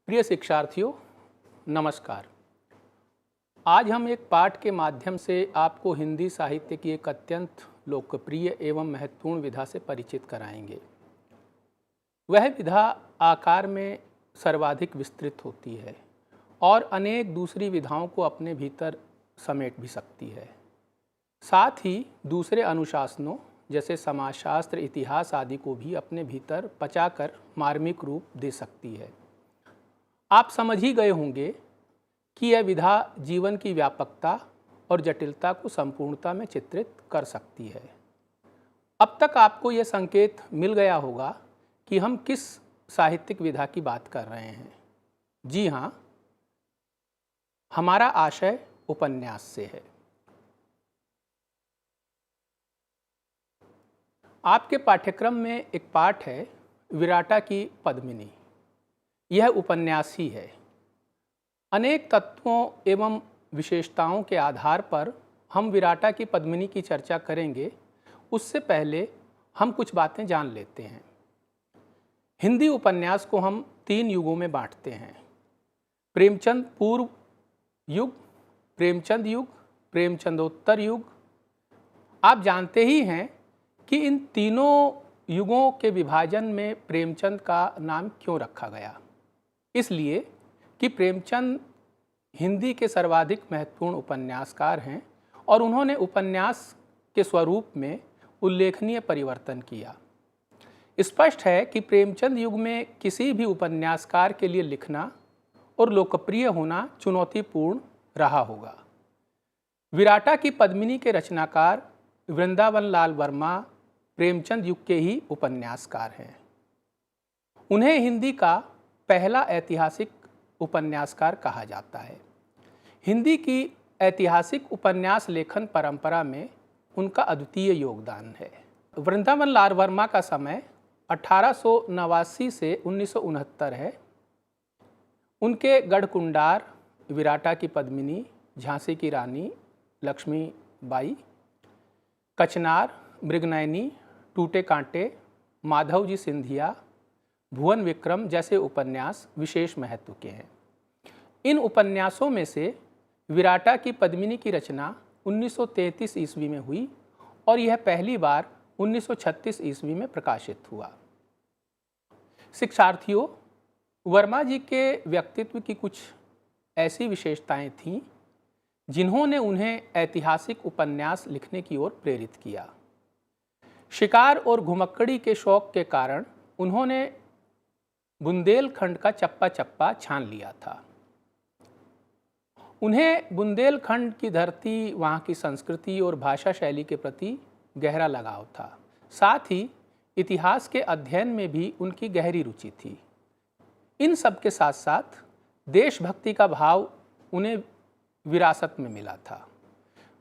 प्रिय शिक्षार्थियों, नमस्कार। आज हम एक पाठ के माध्यम से आपको हिंदी साहित्य की एक अत्यंत लोकप्रिय एवं महत्वपूर्ण विधा से परिचित कराएंगे। वह विधा आकार में सर्वाधिक विस्तृत होती है और अनेक दूसरी विधाओं को अपने भीतर समेट भी सकती है। साथ ही दूसरे अनुशासनों जैसे समाजशास्त्र, इतिहास आदि को भी अपने भीतर पचाकर मार्मिक रूप दे सकती है। आप समझ ही गए होंगे कि यह विधा जीवन की व्यापकता और जटिलता को संपूर्णता में चित्रित कर सकती है। अब तक आपको यह संकेत मिल गया होगा कि हम किस साहित्यिक विधा की बात कर रहे हैं। जी हाँ, हमारा आशय उपन्यास से है। आपके पाठ्यक्रम में एक पाठ है विराटा की पद्मिनी। यह उपन्यास ही है। अनेक तत्वों एवं विशेषताओं के आधार पर हम विराटा की पद्मिनी की चर्चा करेंगे। उससे पहले हम कुछ बातें जान लेते हैं। हिंदी उपन्यास को हम 3 युगों में बांटते हैं: प्रेमचंद पूर्व युग, प्रेमचंद युग, प्रेमचंदोत्तर युग। आप जानते ही हैं कि इन तीनों युगों के विभाजन में प्रेमचंद का नाम क्यों रखा गया। इसलिए कि प्रेमचंद हिंदी के सर्वाधिक महत्वपूर्ण उपन्यासकार हैं और उन्होंने उपन्यास के स्वरूप में उल्लेखनीय परिवर्तन किया। स्पष्ट है कि प्रेमचंद युग में किसी भी उपन्यासकार के लिए लिखना और लोकप्रिय होना चुनौतीपूर्ण रहा होगा। विराटा की पद्मिनी के रचनाकार वृंदावन लाल वर्मा प्रेमचंद युग के ही उपन्यासकार हैं। उन्हें हिंदी का पहला ऐतिहासिक उपन्यासकार कहा जाता है। हिंदी की ऐतिहासिक उपन्यास लेखन परंपरा में उनका अद्वितीय योगदान है। वृंदावन लाल वर्मा का समय 1889 से 1969 है। उनके गढ़कुंडार, विराटा की पद्मिनी, झांसी की रानी लक्ष्मीबाई, कचनार, मृगनयनी, टूटे कांटे, माधवजी सिंधिया, भुवन विक्रम जैसे उपन्यास विशेष महत्व के हैं। इन उपन्यासों में से विराटा की पद्मिनी की रचना 1933 ईस्वी में हुई और यह पहली बार 1936 ईस्वी में प्रकाशित हुआ। शिक्षार्थियों, वर्मा जी के व्यक्तित्व की कुछ ऐसी विशेषताएं थीं जिन्होंने उन्हें ऐतिहासिक उपन्यास लिखने की ओर प्रेरित किया। शिकार और घुमक्कड़ी के शौक के कारण उन्होंने बुंदेलखंड का चप्पा चप्पा छान लिया था। उन्हें बुंदेलखंड की धरती, वहाँ की संस्कृति और भाषा शैली के प्रति गहरा लगाव था। साथ ही इतिहास के अध्ययन में भी उनकी गहरी रुचि थी। इन सब के साथ साथ देशभक्ति का भाव उन्हें विरासत में मिला था।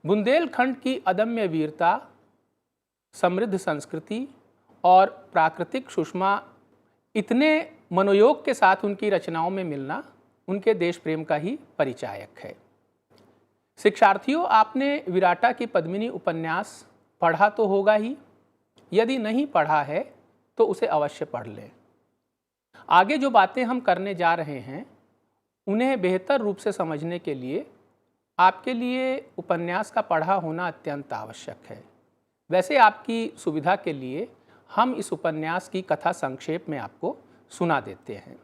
बुंदेलखंड की अदम्य वीरता, समृद्ध संस्कृति और प्राकृतिक सुषमा इतने मनोयोग के साथ उनकी रचनाओं में मिलना उनके देश प्रेम का ही परिचायक है। शिक्षार्थियों, आपने विराटा की पद्मिनी उपन्यास पढ़ा तो होगा ही। यदि नहीं पढ़ा है तो उसे अवश्य पढ़ लें। आगे जो बातें हम करने जा रहे हैं उन्हें बेहतर रूप से समझने के लिए आपके लिए उपन्यास का पढ़ा होना अत्यंत आवश्यक है। वैसे आपकी सुविधा के लिए हम इस उपन्यास की कथा संक्षेप में आपको सुना देते हैं।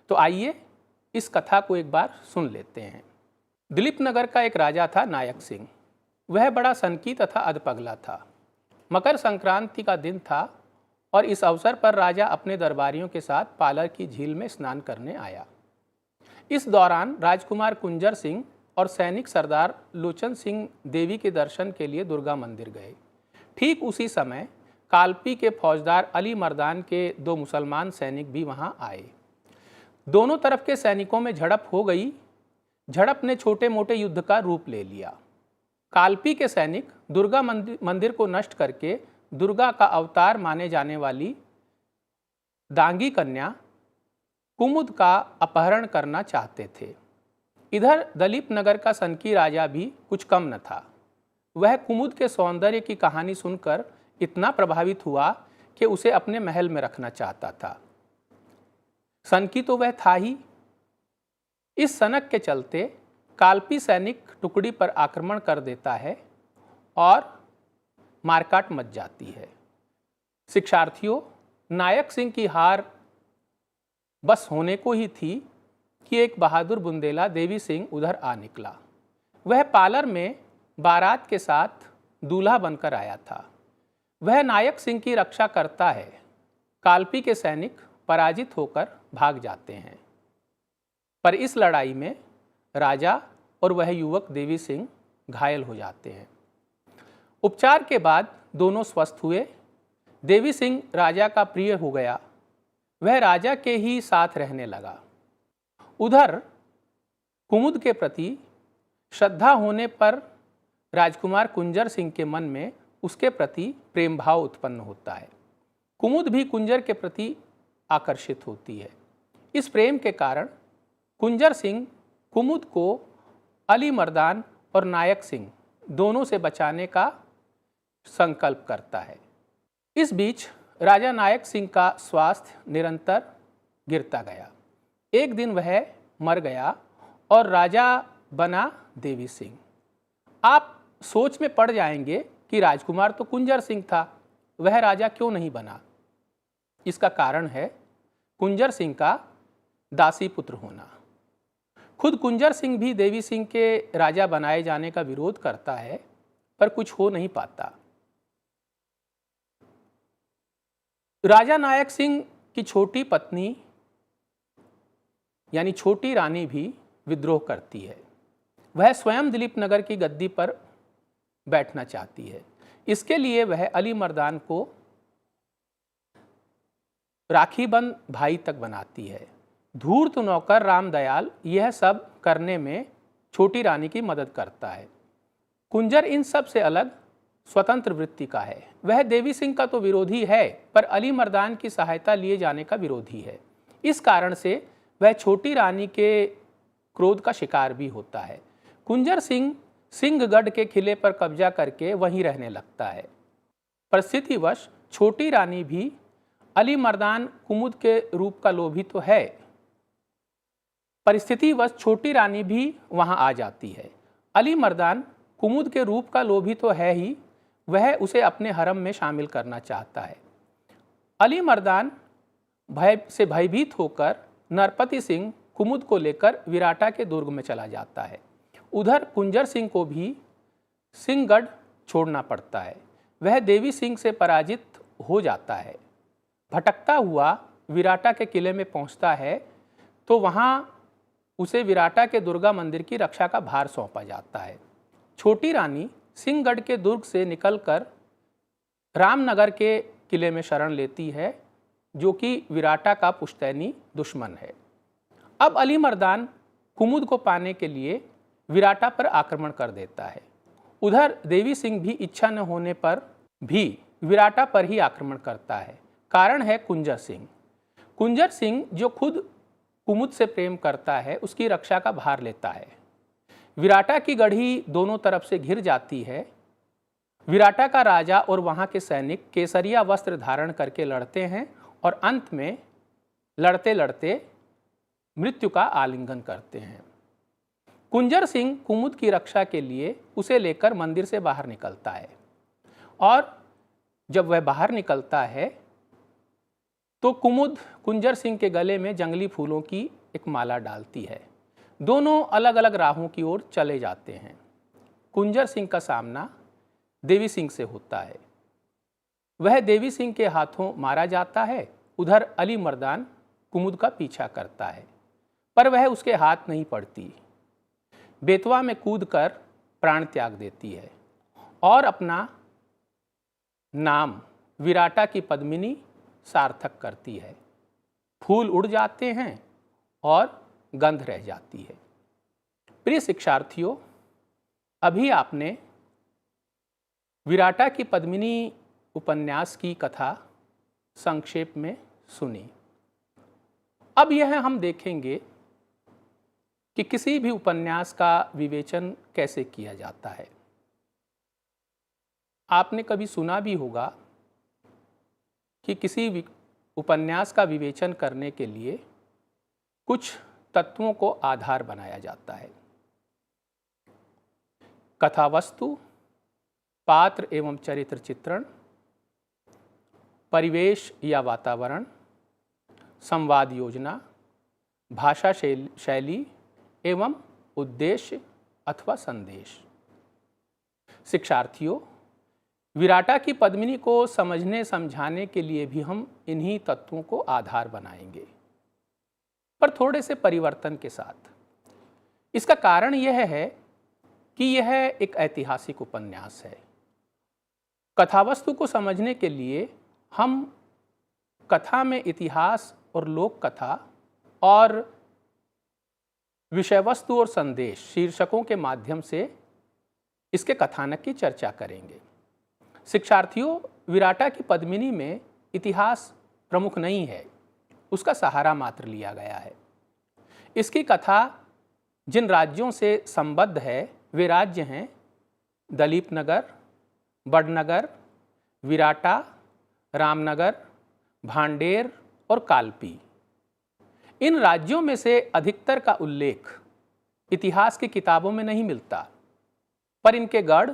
तो आइए इस कथा को एक बार सुन लेते हैं। दिलीप नगर का एक राजा था नायक सिंह। वह बड़ा सनकी तथा अधपगला था। मकर संक्रांति का दिन था और इस अवसर पर राजा अपने दरबारियों के साथ पालर की झील में स्नान करने आया। इस दौरान राजकुमार कुंजर सिंह और सैनिक सरदार लोचन सिंह देवी के दर्शन के लिए दुर्गा मंदिर गए। ठीक उसी समय कालपी के फौजदार अली मर्दान के 2 मुसलमान सैनिक भी वहां आए। दोनों तरफ के सैनिकों में झड़प हो गई। झड़प ने छोटे मोटे युद्ध का रूप ले लिया। कालपी के सैनिक दुर्गा मंदिर को नष्ट करके दुर्गा का अवतार माने जाने वाली दांगी कन्या कुमुद का अपहरण करना चाहते थे। इधर दलीप नगर का सनकी राजा भी कुछ कम न था। वह कुमुद के सौंदर्य की कहानी सुनकर इतना प्रभावित हुआ कि उसे अपने महल में रखना चाहता था। सन की तो वह था ही। इस सनक के चलते काल्पी सैनिक टुकड़ी पर आक्रमण कर देता है और मारकाट मच जाती है। शिक्षार्थियों, नायक सिंह की हार बस होने को ही थी कि एक बहादुर बुंदेला देवी सिंह उधर आ निकला। वह पार्लर में बारात के साथ दूल्हा बनकर आया था। वह नायक सिंह की रक्षा करता है। काल्पी के सैनिक पराजित होकर भाग जाते हैं, पर इस लड़ाई में राजा और वह युवक देवी सिंह घायल हो जाते हैं। उपचार के बाद दोनों स्वस्थ हुए। देवी सिंह राजा का प्रिय हो गया। वह राजा के ही साथ रहने लगा। उधर कुमुद के प्रति श्रद्धा होने पर राजकुमार कुंजर सिंह के मन में उसके प्रति प्रेम भाव उत्पन्न होता है। कुमुद भी कुंजर के प्रति आकर्षित होती है। इस प्रेम के कारण कुंजर सिंह कुमुद को अली मर्दान और नायक सिंह दोनों से बचाने का संकल्प करता है। इस बीच राजा नायक सिंह का स्वास्थ्य निरंतर गिरता गया। एक दिन वह मर गया और राजा बना देवी सिंह। आप सोच में पड़ जाएंगे कि राजकुमार तो कुंजर सिंह था, वह राजा क्यों नहीं बना? इसका कारण है कुंजर सिंह का दासी पुत्र होना। खुद कुंजर सिंह भी देवी सिंह के राजा बनाए जाने का विरोध करता है, पर कुछ हो नहीं पाता। राजा नायक सिंह की छोटी पत्नी यानी छोटी रानी भी विद्रोह करती है। वह स्वयं दिलीप नगर की गद्दी पर बैठना चाहती है। इसके लिए वह अली मर्दान को राखीबंद भाई तक बनाती है। धूर्त नौकर रामदयाल यह सब करने में छोटी रानी की मदद करता है। कुंजर इन सब से अलग स्वतंत्र वृत्ति का है। वह देवी सिंह का तो विरोधी है, पर अली मर्दान की सहायता लिए जाने का विरोधी है। इस कारण से वह छोटी रानी के क्रोध का शिकार भी होता है। कुंजर सिंह सिंहगढ़ के किले पर कब्जा करके वहीं रहने लगता है। परिस्थितिवश छोटी रानी भी अली मर्दान कुमुद के रूप का लोभी तो है, परिस्थितिवश छोटी रानी भी वहां आ जाती है। अली मर्दान कुमुद के रूप का लोभी तो है ही, वह उसे अपने हरम में शामिल करना चाहता है। अली मर्दान भय से भयभीत होकर नरपति सिंह कुमुद को लेकर विराटा के दुर्ग में चला जाता है। उधर कुंजर सिंह को भी सिंहगढ़ छोड़ना पड़ता है। वह देवी सिंह से पराजित हो जाता है। भटकता हुआ विराटा के किले में पहुंचता है तो वहां उसे विराटा के दुर्गा मंदिर की रक्षा का भार सौंपा जाता है। छोटी रानी सिंहगढ़ के दुर्ग से निकलकर रामनगर के किले में शरण लेती है, जो कि विराटा का पुश्तैनी दुश्मन है। अब अली मर्दान कुमुद को पाने के लिए विराटा पर आक्रमण कर देता है। उधर देवी सिंह भी इच्छा न होने पर भी विराटा पर ही आक्रमण करता है। कारण है कुंजर सिंह। कुंजर सिंह जो खुद कुमुद से प्रेम करता है, उसकी रक्षा का भार लेता है। विराटा की गढ़ी दोनों तरफ से घिर जाती है। विराटा का राजा और वहां के सैनिक केसरिया वस्त्र धारण करके लड़ते हैं और अंत में लड़ते लड़ते मृत्यु का आलिंगन करते हैं। कुंजर सिंह कुमुद की रक्षा के लिए उसे लेकर मंदिर से बाहर निकलता है, और जब वह बाहर निकलता है तो कुमुद कुंजर सिंह के गले में जंगली फूलों की एक माला डालती है। दोनों अलग अलग राहों की ओर चले जाते हैं। कुंजर सिंह का सामना देवी सिंह से होता है। वह देवी सिंह के हाथों मारा जाता है। उधर अली मर्दान कुमुद का पीछा करता है, पर वह उसके हाथ नहीं पड़ती। बेतवा में कूदकर प्राण त्याग देती है और अपना नाम विराटा की पद्मिनी सार्थक करती है। फूल उड़ जाते हैं और गंध रह जाती है। प्रिय शिक्षार्थियों, अभी आपने विराटा की पद्मिनी उपन्यास की कथा संक्षेप में सुनी। अब यह हम देखेंगे कि किसी भी उपन्यास का विवेचन कैसे किया जाता है। आपने कभी सुना भी होगा कि किसी उपन्यास का विवेचन करने के लिए कुछ तत्वों को आधार बनाया जाता है। कथावस्तु, पात्र एवं चरित्र चित्रण, परिवेश या वातावरण, संवाद योजना, भाषा शैली एवं उद्देश्य अथवा संदेश। शिक्षार्थियों, विराटा की पद्मिनी को समझने समझाने के लिए भी हम इन्हीं तत्वों को आधार बनाएंगे, पर थोड़े से परिवर्तन के साथ। इसका कारण यह है कि यह एक ऐतिहासिक उपन्यास है। कथावस्तु को समझने के लिए हम कथा में इतिहास और लोक कथा और विषय वस्तु और संदेश शीर्षकों के माध्यम से इसके कथानक की चर्चा करेंगे। शिक्षार्थियों, विराटा की पद्मिनी में इतिहास प्रमुख नहीं है, उसका सहारा मात्र लिया गया है। इसकी कथा जिन राज्यों से संबद्ध है वे राज्य हैं दलीप नगर, बड़नगर, विराटा, रामनगर, भांडेर और कालपी। इन राज्यों में से अधिकतर का उल्लेख इतिहास की किताबों में नहीं मिलता, पर इनके गढ़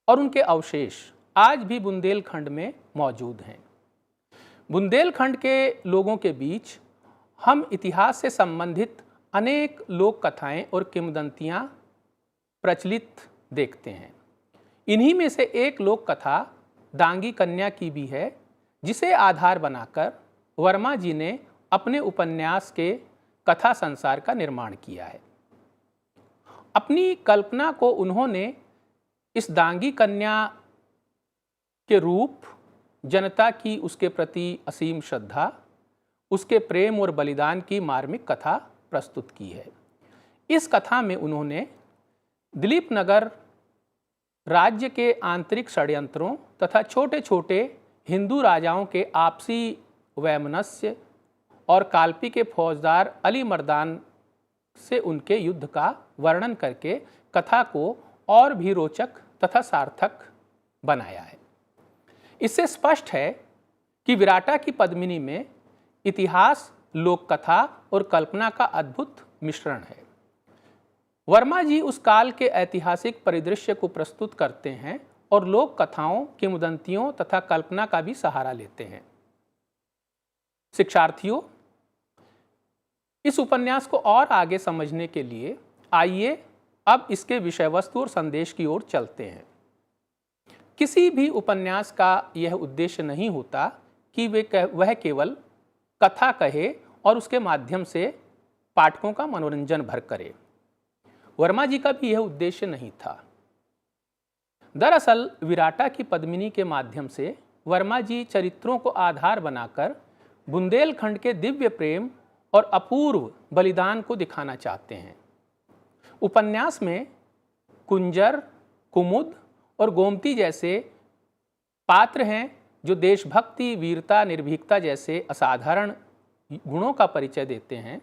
और उनके अवशेष आज भी बुंदेलखंड में मौजूद हैं। बुंदेलखंड के लोगों के बीच हम इतिहास से संबंधित अनेक लोक कथाएं और किंवदंतियां प्रचलित देखते हैं। इन्हीं में से एक लोक कथा दांगी कन्या की भी है, जिसे आधार बनाकर वर्मा जी ने अपने उपन्यास के कथा संसार का निर्माण किया है। अपनी कल्पना को उन्होंने इस दांगी कन्या के रूप, जनता की उसके प्रति असीम श्रद्धा, उसके प्रेम और बलिदान की मार्मिक कथा प्रस्तुत की है। इस कथा में उन्होंने दिलीप नगर राज्य के आंतरिक षड्यंत्रों तथा छोटे छोटे हिंदू राजाओं के आपसी वैमनस्य और कालपी के फौजदार अली मर्दान से उनके युद्ध का वर्णन करके कथा को और भी रोचक तथा सार्थक बनाया है। इससे स्पष्ट है कि विराटा की पद्मिनी में इतिहास, लोक कथा और कल्पना का अद्भुत मिश्रण है। वर्मा जी उस काल के ऐतिहासिक परिदृश्य को प्रस्तुत करते हैं और लोक कथाओं, किंवदंतियों तथा कल्पना का भी सहारा लेते हैं। शिक्षार्थियों, इस उपन्यास को और आगे समझने के लिए आइए अब इसके विषय वस्तु और संदेश की ओर चलते हैं। किसी भी उपन्यास का यह उद्देश्य नहीं होता कि वह केवल कथा कहे और उसके माध्यम से पाठकों का मनोरंजन भर करे। वर्मा जी का भी यह उद्देश्य नहीं था। दरअसल विराटा की पद्मिनी के माध्यम से वर्मा जी चरित्रों को आधार बनाकर बुंदेलखंड के दिव्य प्रेम और अपूर्व बलिदान को दिखाना चाहते हैं। उपन्यास में कुंजर, कुमुद और गोमती जैसे पात्र हैं जो देशभक्ति, वीरता, निर्भीकता जैसे असाधारण गुणों का परिचय देते हैं।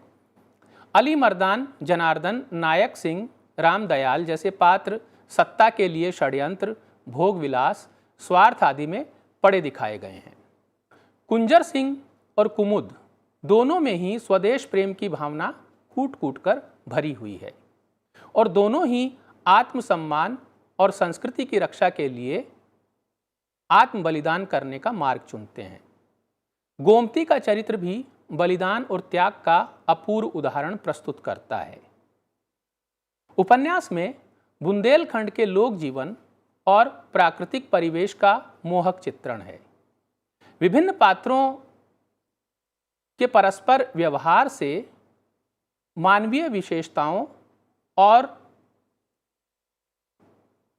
अली मर्दान, जनार्दन, नायक सिंह, रामदयाल जैसे पात्र सत्ता के लिए षड्यंत्र, भोग विलास, स्वार्थ आदि में पड़े दिखाए गए हैं। कुंजर सिंह और कुमुद दोनों में ही स्वदेश प्रेम की भावना कूट कूट कर भरी हुई है और दोनों ही आत्मसम्मान और संस्कृति की रक्षा के लिए आत्म बलिदान करने का मार्ग चुनते हैं। गोमती का चरित्र भी बलिदान और त्याग का अपूर्व उदाहरण प्रस्तुत करता है। उपन्यास में बुंदेलखंड के लोक जीवन और प्राकृतिक परिवेश का मोहक चित्रण है। विभिन्न पात्रों के परस्पर व्यवहार से मानवीय विशेषताओं और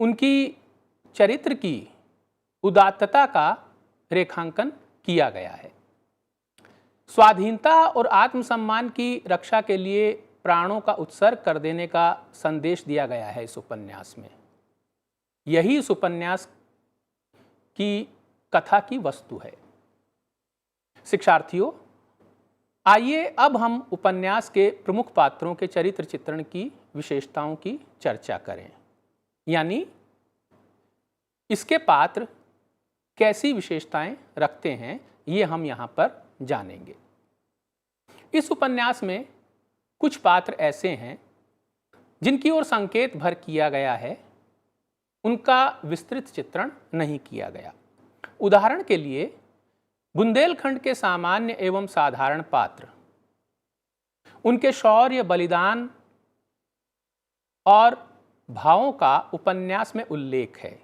उनकी चरित्र की उदात्तता का रेखांकन किया गया है। स्वाधीनता और आत्मसम्मान की रक्षा के लिए प्राणों का उत्सर्ग कर देने का संदेश दिया गया है इस उपन्यास में। यही इस उपन्यास की कथा की वस्तु है। शिक्षार्थियों, आइए अब हम उपन्यास के प्रमुख पात्रों के चरित्र चित्रण की विशेषताओं की चर्चा करें, यानी इसके पात्र कैसी विशेषताएं रखते हैं, ये हम यहाँ पर जानेंगे। इस उपन्यास में कुछ पात्र ऐसे हैं जिनकी ओर संकेत भर किया गया है, उनका विस्तृत चित्रण नहीं किया गया। उदाहरण के लिए बुंदेलखंड के सामान्य एवं साधारण पात्र, उनके शौर्य, बलिदान और भावों का उपन्यास में उल्लेख है,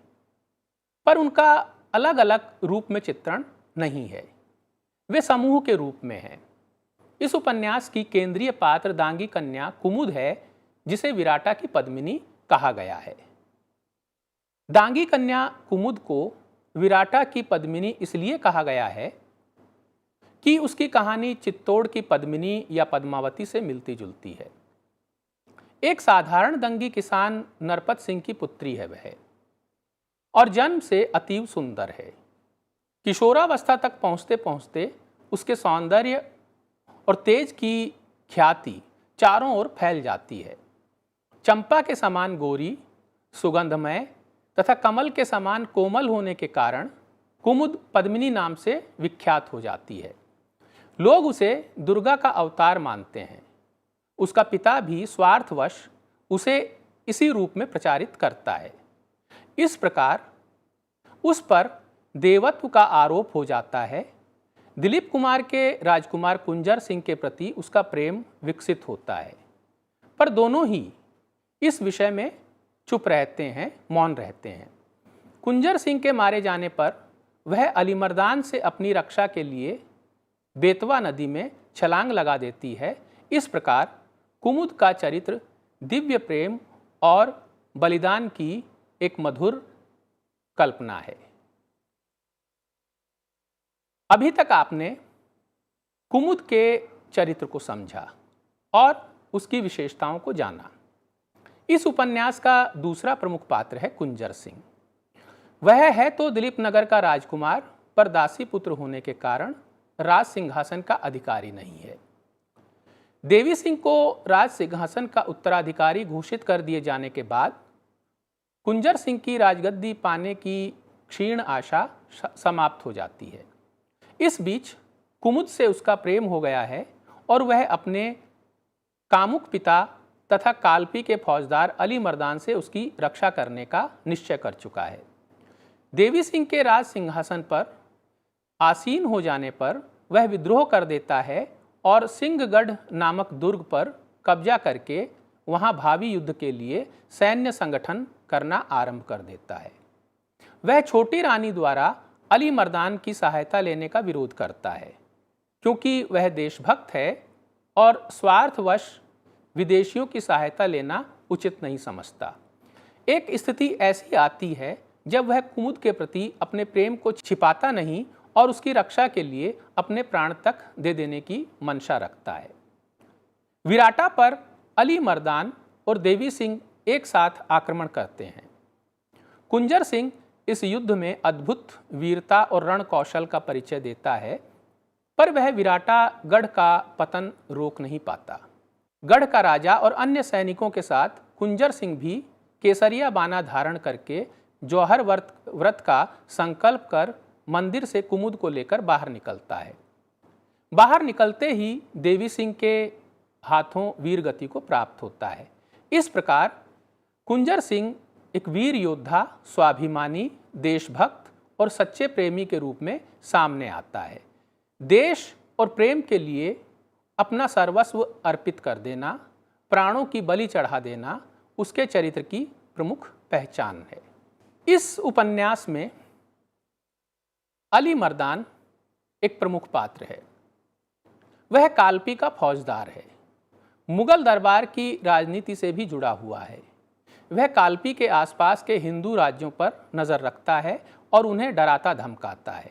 पर उनका अलग अलग रूप में चित्रण नहीं है, वे समूह के रूप में हैं। इस उपन्यास की केंद्रीय पात्र दांगी कन्या कुमुद है, जिसे विराटा की पद्मिनी कहा गया है। दांगी कन्या कुमुद को विराटा की पद्मिनी इसलिए कहा गया है कि उसकी कहानी चित्तौड़ की पद्मिनी या पद्मावती से मिलती जुलती है। एक साधारण दंगी किसान नरपत सिंह की पुत्री है वह, और जन्म से अतीव सुंदर है। किशोरावस्था तक पहुँचते पहुँचते उसके सौंदर्य और तेज की ख्याति चारों ओर फैल जाती है। चंपा के समान गोरी, सुगंधमय तथा कमल के समान कोमल होने के कारण कुमुद पद्मिनी नाम से विख्यात हो जाती है। लोग उसे दुर्गा का अवतार मानते हैं। उसका पिता भी स्वार्थवश उसे इसी रूप में प्रचारित करता है। इस प्रकार उस पर देवत्व का आरोप हो जाता है। दिलीप कुमार के राजकुमार कुंजर सिंह के प्रति उसका प्रेम विकसित होता है, पर दोनों ही इस विषय में चुप रहते हैं, मौन रहते हैं। कुंजर सिंह के मारे जाने पर वह अलीमर्दान से अपनी रक्षा के लिए बेतवा नदी में छलांग लगा देती है। इस प्रकार कुमुद का चरित्र दिव्य प्रेम और बलिदान की एक मधुर कल्पना है। अभी तक आपने कुमुद के चरित्र को समझा और उसकी विशेषताओं को जाना। इस उपन्यास का दूसरा प्रमुख पात्र है कुंजर सिंह। वह है तो दिलीप नगर का राजकुमार, पर दासी पुत्र होने के कारण राज सिंहासन का अधिकारी नहीं है। देवी सिंह को राज सिंहासन का उत्तराधिकारी घोषित कर दिए जाने के बाद कुंजर सिंह की राजगद्दी पाने की क्षीण आशा समाप्त हो जाती है। इस बीच कुमुद से उसका प्रेम हो गया है और वह अपने कामुक पिता तथा कालपी के फौजदार अली मर्दान से उसकी रक्षा करने का निश्चय कर चुका है। देवी सिंह के राज सिंहासन पर आसीन हो जाने पर वह विद्रोह कर देता है और सिंहगढ़ नामक दुर्ग पर कब्जा करके वहां भावी युद्ध के लिए सैन्य संगठन करना आरंभ कर देता है। वह छोटी रानी द्वारा अली मर्दान की सहायता लेने का विरोध करता है, क्योंकि वह देशभक्त है और स्वार्थवश विदेशियों की सहायता लेना उचित नहीं समझता। एक स्थिति ऐसी आती है जब वह कुमुद के प्रति अपने प्रेम को छिपाता नहीं और उसकी रक्षा के लिए अपने प्राण तक दे देने की मंशा रखता है। विराटा पर अली मर्दान और देवी सिंह एक साथ आक्रमण करते हैं। कुंजर सिंह इस युद्ध में अद्भुत वीरता और रण कौशल का परिचय देता है, पर वह विराटा गढ़ का पतन रोक नहीं पाता। गढ़ का राजा और अन्य सैनिकों के साथ कुंजर सिंह भी केसरिया बाना धारण करके जौहर व्रत का संकल्प कर मंदिर से कुमुद को लेकर बाहर निकलता है। बाहर निकलते ही देवी सिंह के हाथों वीर गति को प्राप्त होता है। इस प्रकार कुंजर सिंह एक वीर योद्धा, स्वाभिमानी, देशभक्त और सच्चे प्रेमी के रूप में सामने आता है। देश और प्रेम के लिए अपना सर्वस्व अर्पित कर देना, प्राणों की बलि चढ़ा देना उसके चरित्र की प्रमुख पहचान है। इस उपन्यास में अली मर्दान एक प्रमुख पात्र है। वह कालपी का फौजदार है, मुगल दरबार की राजनीति से भी जुड़ा हुआ है। वह कालपी के आसपास के हिंदू राज्यों पर नज़र रखता है और उन्हें डराता धमकाता है।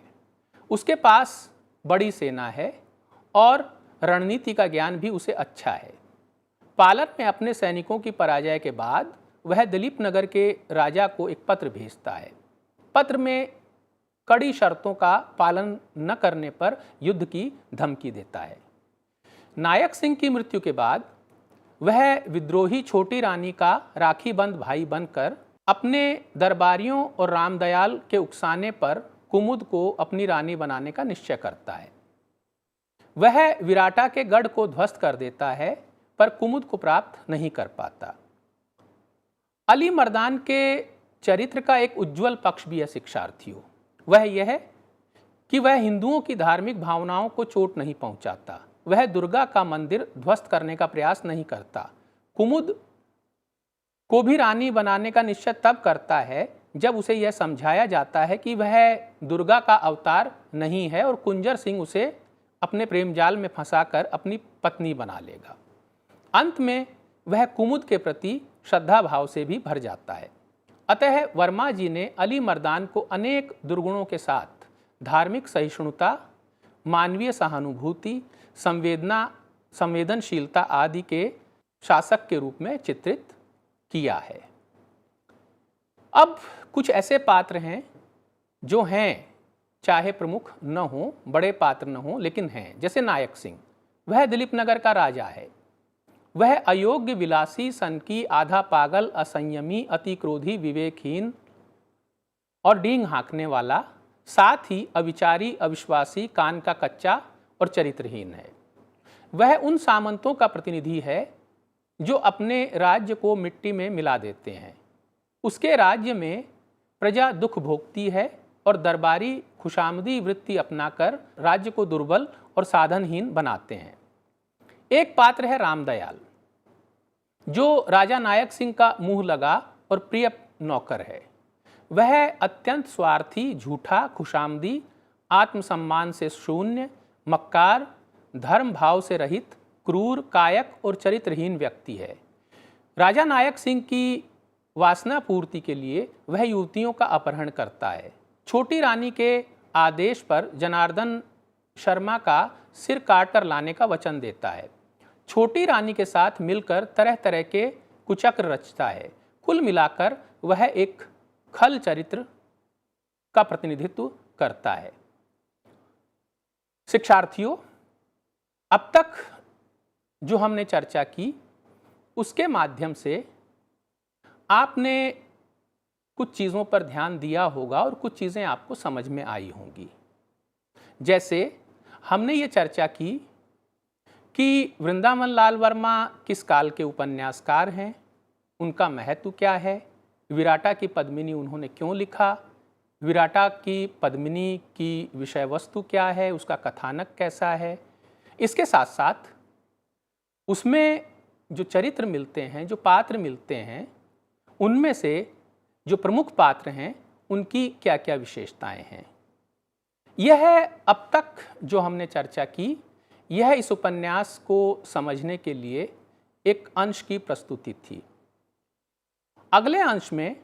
उसके पास बड़ी सेना है और रणनीति का ज्ञान भी उसे अच्छा है। पालर में अपने सैनिकों की पराजय के बाद वह दिलीप नगर के राजा को एक पत्र भेजता है। पत्र में कड़ी शर्तों का पालन न करने पर युद्ध की धमकी देता है। नायक सिंह की मृत्यु के बाद वह विद्रोही छोटी रानी का राखी बंद भाई बनकर अपने दरबारियों और रामदयाल के उकसाने पर कुमुद को अपनी रानी बनाने का निश्चय करता है। वह विराटा के गढ़ को ध्वस्त कर देता है पर कुमुद को प्राप्त नहीं कर पाता। अली मर्दान के चरित्र का एक उज्जवल पक्ष भी है शिक्षार्थियों, वह यह कि वह हिंदुओं की धार्मिक भावनाओं को चोट नहीं पहुंचाता। वह दुर्गा का मंदिर ध्वस्त करने का प्रयास नहीं करता। कुमुद को भी रानी बनाने का निश्चय तब करता है जब उसे यह समझाया जाता है कि वह दुर्गा का अवतार नहीं है और कुंजर सिंह उसे अपने प्रेम जाल में फंसाकर अपनी पत्नी बना लेगा। अंत में वह कुमुद के प्रति श्रद्धा भाव से भी भर जाता है। अतः वर्मा जी ने अली मर्दान को अनेक दुर्गुणों के साथ धार्मिक सहिष्णुता, मानवीय सहानुभूति, संवेदनशीलता आदि के शासक के रूप में चित्रित किया है। अब कुछ ऐसे पात्र हैं जो हैं, चाहे प्रमुख न हो, बड़े पात्र न हो, लेकिन हैं, जैसे नायक सिंह। वह दिलीप नगर का राजा है। वह अयोग्य, विलासी, सनकी, आधा पागल, असंयमी, अति क्रोधी, विवेकहीन और डींग हाँकने वाला, साथ ही अविचारी, अविश्वासी, कान का कच्चा और चरित्रहीन है। वह उन सामंतों का प्रतिनिधि है जो अपने राज्य को मिट्टी में मिला देते हैं। उसके राज्य में प्रजा दुख भोगती है और दरबारी खुशामदी वृत्ति अपनाकर राज्य को दुर्बल और साधनहीन बनाते हैं। एक पात्र है रामदयाल, जो राजा नायक सिंह का मुंह लगा और प्रिय नौकर है। वह अत्यंत स्वार्थी, झूठा, खुशामदी, आत्मसम्मान से शून्य, मक्कार, धर्म भाव से रहित, क्रूर, कायक और चरित्रहीन व्यक्ति है। राजा नायक सिंह की वासना पूर्ति के लिए वह युवतियों का अपहरण करता है। छोटी रानी के आदेश पर जनार्दन शर्मा का सिर काट कर लाने का वचन देता है। छोटी रानी के साथ मिलकर तरह तरह के कुचक्र रचता है। कुल मिलाकर वह एक खल चरित्र का प्रतिनिधित्व करता है। शिक्षार्थियों, अब तक जो हमने चर्चा की उसके माध्यम से आपने कुछ चीज़ों पर ध्यान दिया होगा और कुछ चीज़ें आपको समझ में आई होंगी। जैसे हमने ये चर्चा की कि वृंदावन लाल वर्मा किस काल के उपन्यासकार हैं, उनका महत्व क्या है, विराटा की पद्मिनी उन्होंने क्यों लिखा, विराटा की पद्मिनी की विषय वस्तु क्या है, उसका कथानक कैसा है। इसके साथ साथ उसमें जो चरित्र मिलते हैं, जो पात्र मिलते हैं, उनमें से जो प्रमुख पात्र हैं उनकी क्या क्या विशेषताएं हैं। यह अब तक जो हमने चर्चा की, यह इस उपन्यास को समझने के लिए एक अंश की प्रस्तुति थी। अगले अंश में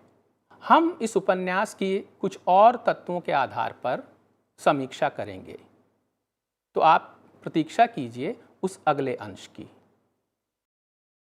हम इस उपन्यास की कुछ और तत्वों के आधार पर समीक्षा करेंगे। तो आप प्रतीक्षा कीजिए उस अगले अंश की।